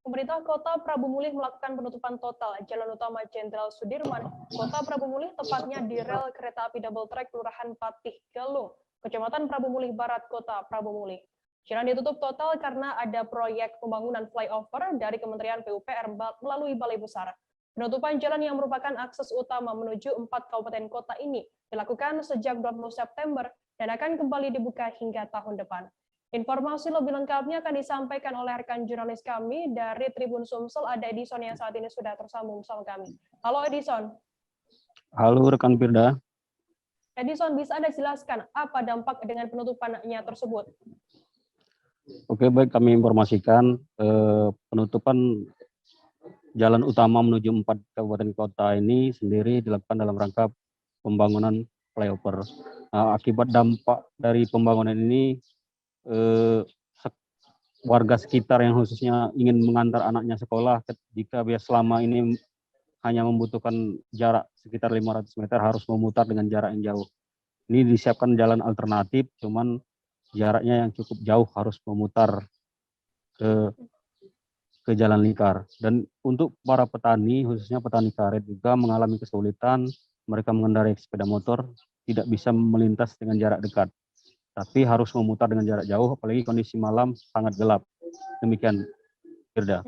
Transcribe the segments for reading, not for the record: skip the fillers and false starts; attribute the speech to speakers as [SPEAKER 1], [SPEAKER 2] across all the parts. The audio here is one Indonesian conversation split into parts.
[SPEAKER 1] Pemerintah Kota Prabu Mulih melakukan penutupan total Jalan Utama Jenderal Sudirman, Kota Prabu Mulih, tepatnya di rel kereta api double track Kelurahan Patih Galung, Kecamatan Prabu Mulih Barat, Kota Prabu Mulih. Jalan ditutup total karena ada proyek pembangunan flyover dari Kementerian PUPR melalui Balai Besar. Penutupan jalan yang merupakan akses utama menuju 4 kabupaten kota ini dilakukan sejak 20 September dan akan kembali dibuka hingga tahun depan. Informasi lebih lengkapnya akan disampaikan oleh rekan jurnalis kami dari Tribun Sumsel, ada Edison yang saat ini sudah tersambung bersama kami. Halo Edison.
[SPEAKER 2] Halo rekan Firda.
[SPEAKER 1] Edison, bisa Anda jelaskan apa dampak dengan penutupannya tersebut?
[SPEAKER 2] Oke, baik, kami informasikan penutupan jalan utama menuju 4 kabupaten kota ini sendiri dilakukan dalam rangka pembangunan flyover. Akibat dampak dari pembangunan ini, warga sekitar yang khususnya ingin mengantar anaknya sekolah, jika selama ini hanya membutuhkan jarak sekitar 500 meter harus memutar dengan jarak yang jauh. Ini disiapkan jalan alternatif, cuman jaraknya yang cukup jauh, harus memutar ke jalan lingkar. Dan untuk para petani, khususnya petani karet juga mengalami kesulitan, mereka mengendarai sepeda motor tidak bisa melintas dengan jarak dekat, tapi harus memutar dengan jarak jauh, apalagi kondisi malam sangat gelap. Demikian, Firda.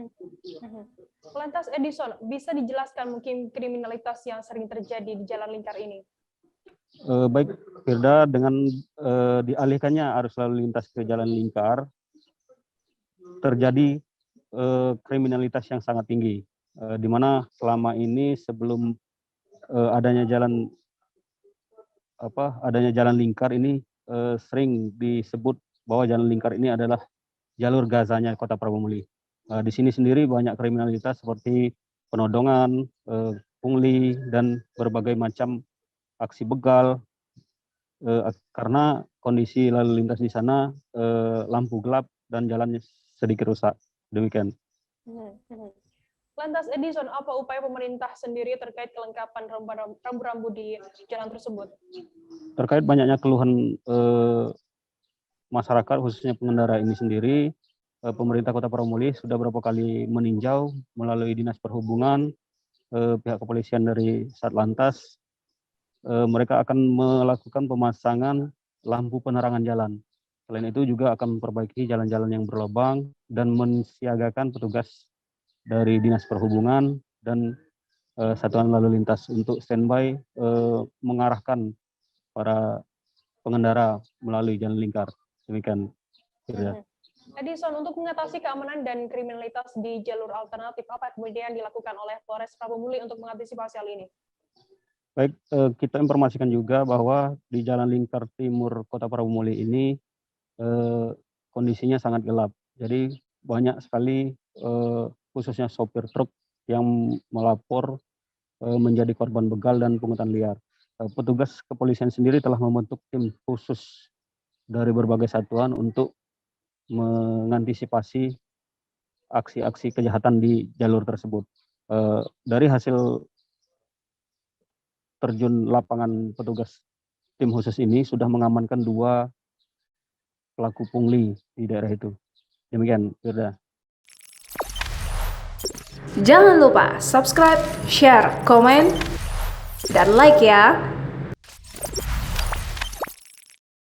[SPEAKER 1] Lantas Edison, bisa dijelaskan mungkin kriminalitas yang sering terjadi di jalan lingkar ini?
[SPEAKER 2] Baik, Firda, dengan dialihkannya arus lalu lintas ke jalan lingkar, terjadi kriminalitas yang sangat tinggi, di mana selama ini sebelum adanya jalan lingkar ini sering disebut bahwa jalan lingkar ini adalah jalur Gazanya Kota Prabu Mulih. Di sini sendiri banyak kriminalitas seperti penodongan, pungli, dan berbagai macam aksi begal, karena kondisi lalu lintas di sana lampu gelap dan jalannya sedikit rusak. Demikian.
[SPEAKER 1] Lantas Edison, apa upaya pemerintah sendiri terkait kelengkapan rambu-rambu di jalan tersebut?
[SPEAKER 2] Terkait banyaknya keluhan masyarakat, khususnya pengendara ini sendiri, pemerintah Kota Prabu Mulih sudah beberapa kali meninjau melalui Dinas Perhubungan, pihak kepolisian dari Satlantas. Mereka akan melakukan pemasangan lampu penerangan jalan. Selain itu juga akan memperbaiki jalan-jalan yang berlubang dan mensiagakan petugas dari Dinas Perhubungan dan Satuan Lalu Lintas untuk standby mengarahkan para pengendara melalui jalan lingkar. Demikian.
[SPEAKER 1] Edison, untuk mengatasi keamanan dan kriminalitas di jalur alternatif, apa kemudian dilakukan oleh Polres Prabu Mulih untuk mengantisipasi hal ini?
[SPEAKER 2] Baik, kita informasikan juga bahwa di jalan lingkar timur Kota Prabu Mulih ini kondisinya sangat gelap. Jadi banyak sekali khususnya sopir truk yang melapor menjadi korban begal dan pungutan liar. Petugas kepolisian sendiri telah membentuk tim khusus dari berbagai satuan untuk mengantisipasi aksi-aksi kejahatan di jalur tersebut. Dari hasil terjun lapangan petugas tim khusus ini sudah mengamankan 2 pelaku pungli di daerah itu. Demikian, Firda.
[SPEAKER 3] Jangan lupa subscribe, share, komen, dan like ya.